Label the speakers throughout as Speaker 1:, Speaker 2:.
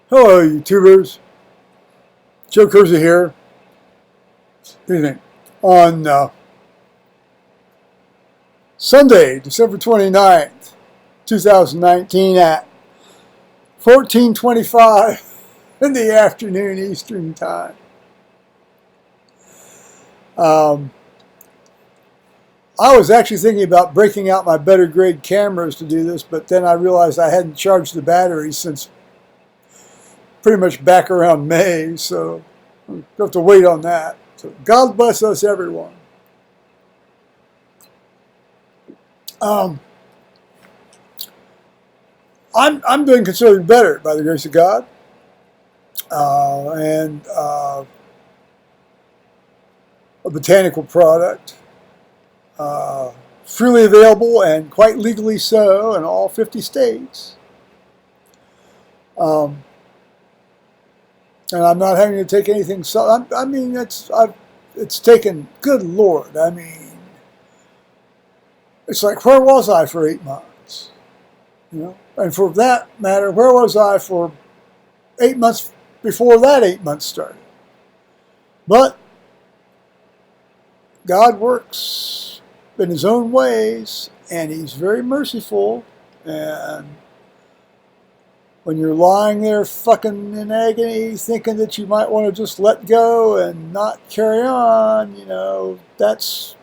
Speaker 1: Hello, YouTubers. Joe Curza here. Evening. On Sunday, December 29th, 2019 at 14:25 in the afternoon Eastern Time. I was actually thinking about breaking out my better grade cameras to do this, but then I realized I hadn't charged the batteries since pretty much back around May, so I'll have to wait on that. So God bless us, everyone. I'm doing considerably better by the grace of God, and a botanical product, freely available and quite legally so in all 50 states. And I'm not having to take anything. So I mean, it's taken. Good Lord! I mean, it's like, where was I for 8 months? You know, and for that matter, where was I for 8 months before that 8 months started? But God works in His own ways, and He's very merciful. And when you're lying there fucking in agony, thinking that you might want to just let go and not carry on, you know, that's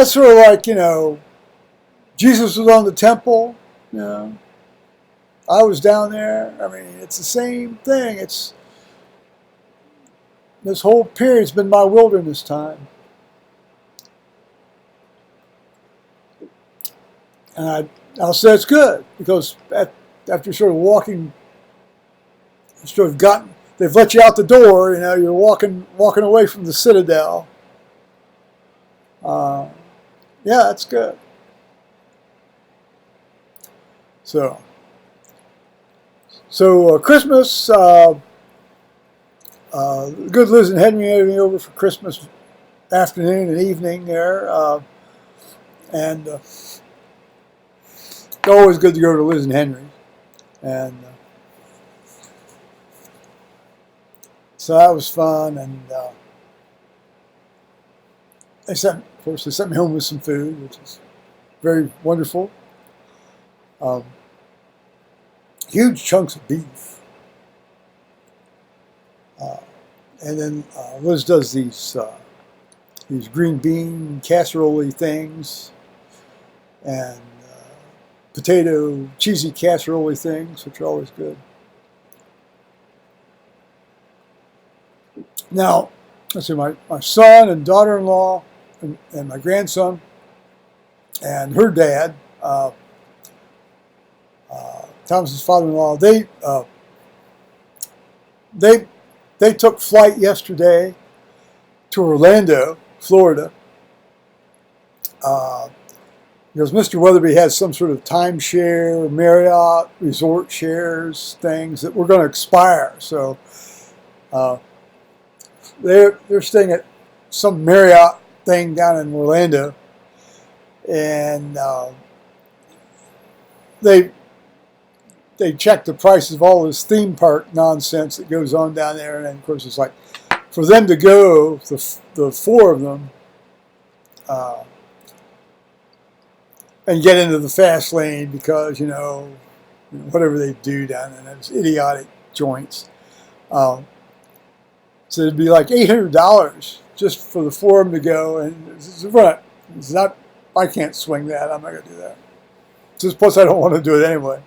Speaker 1: sort of like, you know, Jesus was on the temple, you know, I was down there. I mean, it's the same thing. It's, this whole period's been my wilderness time. And I'll say it's good, because after sort of walking, they've let you out the door, you know, you're walking away from the citadel. Yeah, that's good. So Christmas, good Liz and Henry had me over for Christmas afternoon and evening there, and it's always good to go to Liz and Henry, and so that was fun. And they sent me home with some food, which is very wonderful. Huge chunks of beef, and then Liz does these green bean casserole things, and potato cheesy casserole things, which are always good. Now, let's see, my son and daughter-in-law and my grandson and her dad, Thomas's father-in-law, they took flight yesterday to Orlando, Florida. Because Mr. Weatherby has some sort of timeshare, Marriott, resort shares, things that were going to expire. So they're staying at some Marriott thing down in Orlando, and they checked the prices of all this theme park nonsense that goes on down there, and then, of course, it's like, for them to go, the four of them, and get into the fast lane, because, you know, whatever they do down in those idiotic joints. So it'd be like $800 just for the four of them to go, and it's not, I can't swing that. I'm not going to do that. Just plus I don't want to do it anyway.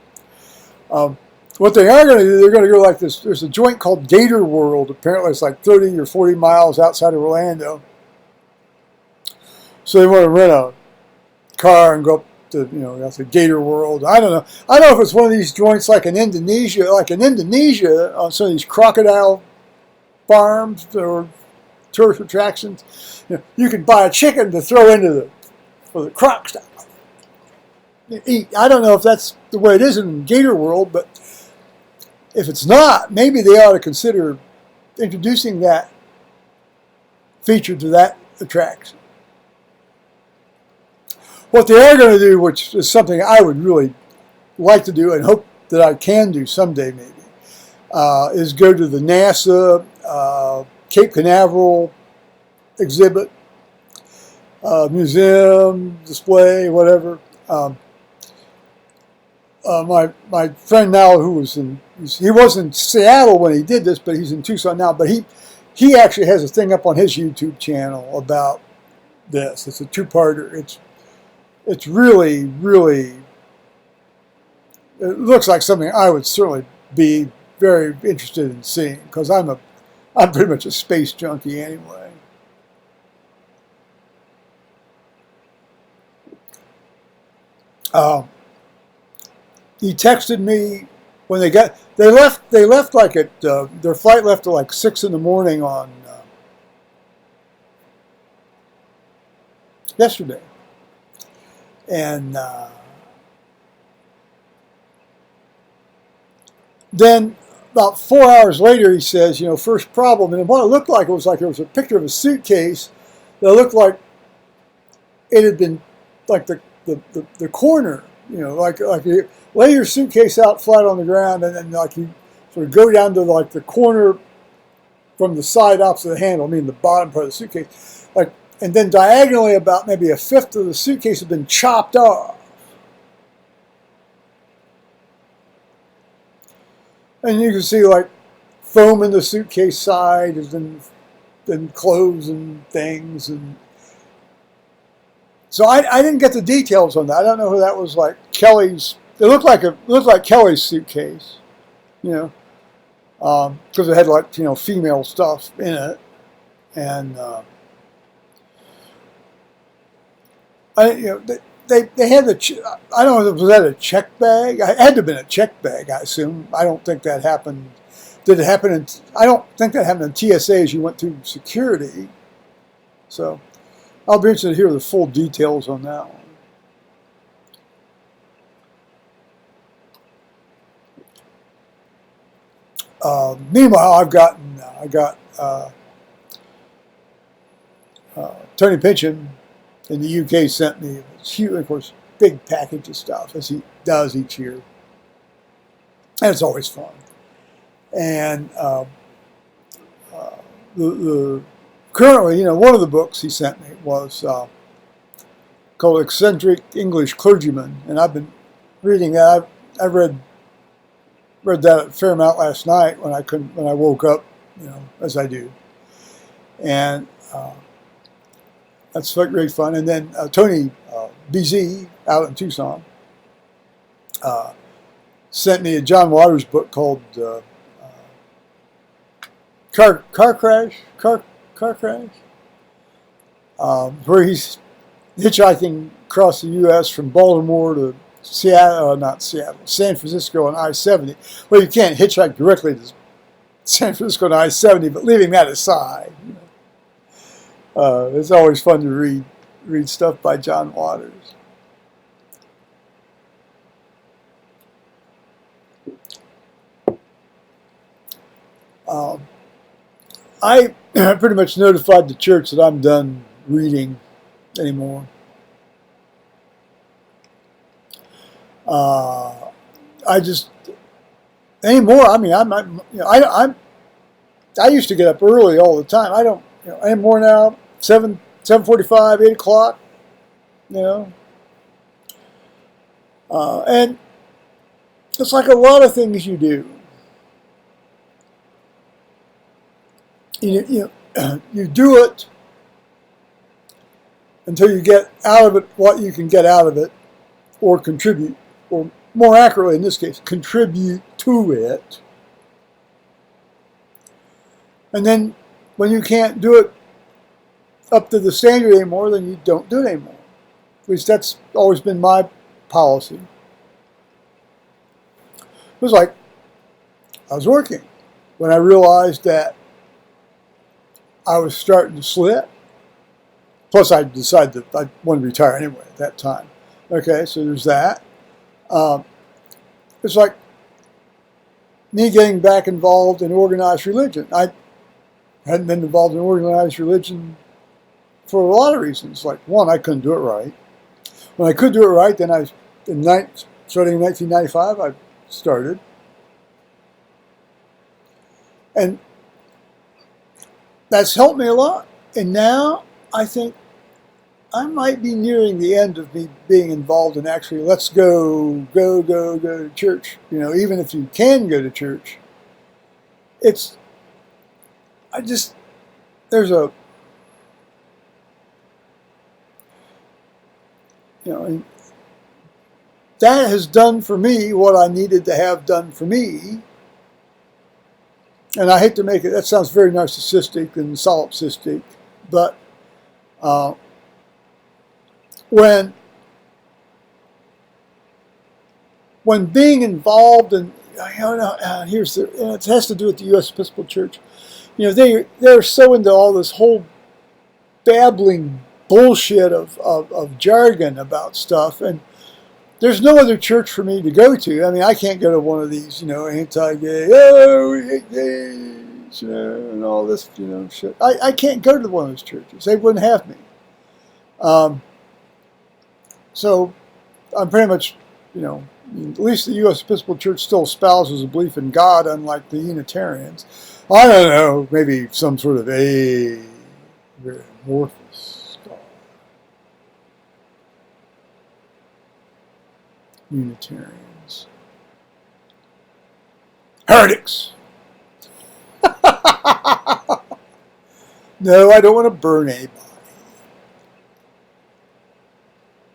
Speaker 1: What they are going to do, they're going to go like this. There's a joint called Gator World. Apparently it's like 30 or 40 miles outside of Orlando. So they want to rent a car and go up to, you know, that's a Gator World. I don't know. I don't know if it's one of these joints like in Indonesia, on some of these crocodile farms or tourist attractions. You know, you can buy a chicken to throw into for the croc stuff. Eat. I don't know if that's the way it is in Gator World, but if it's not, maybe they ought to consider introducing that feature to that attraction. What they are going to do, which is something I would really like to do and hope that I can do someday maybe is go to the NASA Cape Canaveral exhibit, museum, display, whatever. My friend now, he was in Seattle when he did this, but he's in Tucson now. But he actually has a thing up on his YouTube channel about this. It's a two-parter. It's really, really, it looks like something I would certainly be very interested in seeing, because I'm pretty much a space junkie anyway. He texted me when they left like at their flight left at like 6 in the morning on yesterday, and then about 4 hours later he says, first problem, and what it looked like, it was like there was a picture of a suitcase that looked like it had been like the corner, like you lay your suitcase out flat on the ground, and then like you sort of go down to like the corner from the side opposite the handle, I mean the bottom part of the suitcase, like, and then diagonally about maybe a fifth of the suitcase had been chopped off. And you can see like foam in the suitcase side, and clothes and things, and so I didn't get the details on that. I don't know who that was. Like Kelly's, it looked like Kelly's suitcase, because it had like female stuff in it, and they had I don't know, was that a check bag? It had to have been a check bag, I assume. I don't think that happened. Did it happen I don't think that happened in TSA as you went through security. So I'll be interested to hear the full details on that one. Meanwhile, I got Tony Pynchon in the UK sent me a huge, of course, big package of stuff, as he does each year, and it's always fun. And currently, one of the books he sent me was called "Eccentric English Clergyman," and I've been reading that. I read that a fair amount last night when I woke up, as I do, and that's great fun. And then Tony BZ out in Tucson sent me a John Waters book called Car Crash, where he's hitchhiking across the U.S. from Baltimore to San Francisco on I-70. Well, you can't hitchhike directly to San Francisco on I-70, but leaving that aside, it's always fun to read stuff by John Waters. I pretty much notified the church that I'm done reading anymore. I mean, I used to get up early all the time. I don't, anymore now. 7:45, 8 o'clock. And it's like a lot of things you do. You do it until you get out of it what you can get out of it, or contribute, or more accurately in this case, contribute to it. And then when you can't do it up to the standard anymore, then you don't do it anymore. At least that's always been my policy. It was like I was working when I realized that I was starting to slip. Plus, I decided that I wanted to retire anyway at that time. Okay, so there's that. It's like me getting back involved in organized religion. I hadn't been involved in organized religion for a lot of reasons. Like, one, I couldn't do it right. When I could do it right, then starting in 1995, I started. And that's helped me a lot. And now I think I might be nearing the end of me being involved in actually, let's go to church. You know, even if you can go to church, there's a, you know, and that has done for me what I needed to have done for me. And I hate to make it, that sounds very narcissistic and solipsistic, but when being involved in, it has to do with the U.S. Episcopal Church. You know, they're so into all this whole babbling bullshit of jargon about stuff, and there's no other church for me to go to. I mean, I can't go to one of these, you know, anti-gay, oh, we hate gays, you know, and all this, you know, shit. I can't go to one of those churches. They wouldn't have me. So I'm pretty much, you know, at least the U.S. Episcopal Church still espouses a belief in God, unlike the Unitarians. I don't know, maybe some sort of very amorphous God. Unitarians. Heretics! No, I don't want to burn anybody.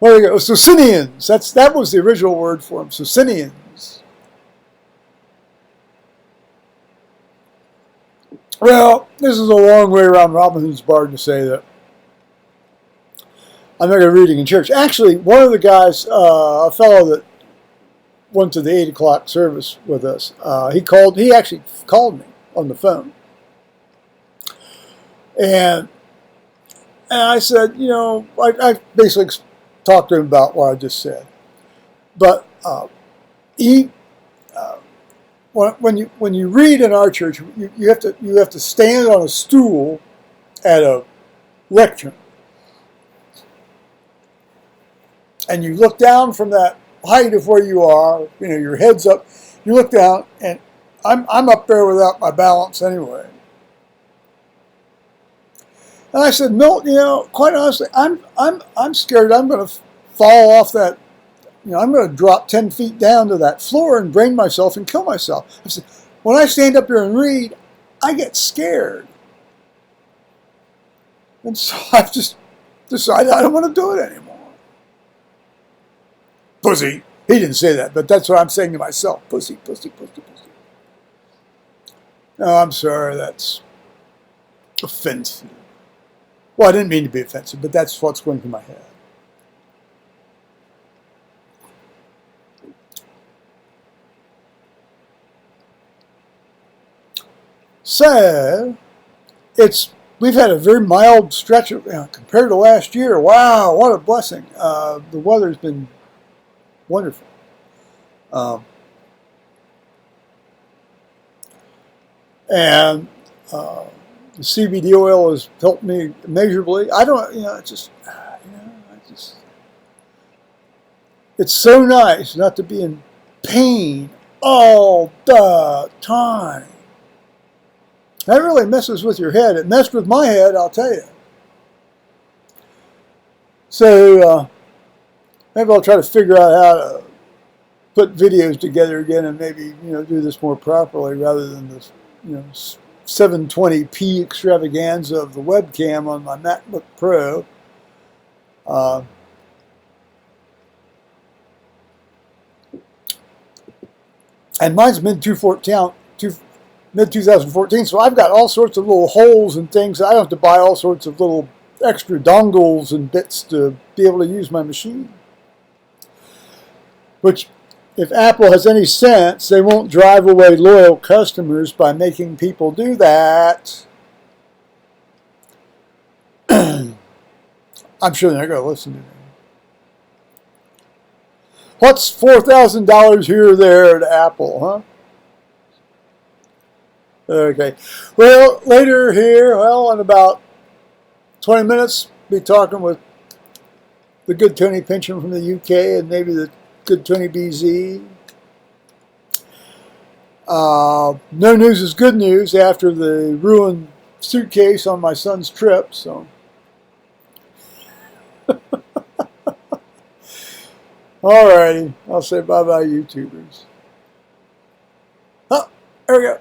Speaker 1: There we go. Socinians. That was the original word for them. Socinians. Well, this is a long way around Robinson's barn to say that I'm not going to be reading in church. Actually, one of the guys, a fellow that went to the 8 o'clock service with us, he actually called me on the phone. And I said, you know, I basically talked to him about what I just said. But when you read in our church, you have to stand on a stool at a lectern, and you look down from that height of where you are. You know, your head's up. You look down, and I'm up there without my balance anyway. And I said, Milton, you know, quite honestly, I'm scared I'm going to fall off that. You know, I'm going to drop 10 feet down to that floor and brain myself and kill myself. I said, when I stand up here and read, I get scared. And so I've just decided I don't want to do it anymore. Pussy. He didn't say that, but that's what I'm saying to myself. Pussy, pussy, pussy, pussy. No, I'm sorry, that's offensive. Well, I didn't mean to be offensive, but that's what's going through my head. So, we've had a very mild stretch of, compared to last year. Wow, what a blessing. The weather's been wonderful. The CBD oil has helped me immeasurably. It's so nice not to be in pain all the time. That really messes with your head. It messed with my head, I'll tell you. So maybe I'll try to figure out how to put videos together again and maybe, do this more properly rather than this, 720p extravaganza of the webcam on my MacBook Pro. And mine's mid-2014, so I've got all sorts of little holes and things. I have to buy all sorts of little extra dongles and bits to be able to use my machine. Which, if Apple has any sense, they won't drive away loyal customers by making people do that. I'm sure they're not going to listen to me. What's $4,000 here or there to Apple, huh? Okay. Well, later here, in about 20 minutes, be talking with the good Tony Pincham from the UK and maybe the good Tony BZ. No news is good news after the ruined suitcase on my son's trip. So, alrighty, I'll say bye-bye, YouTubers. Oh, there we go.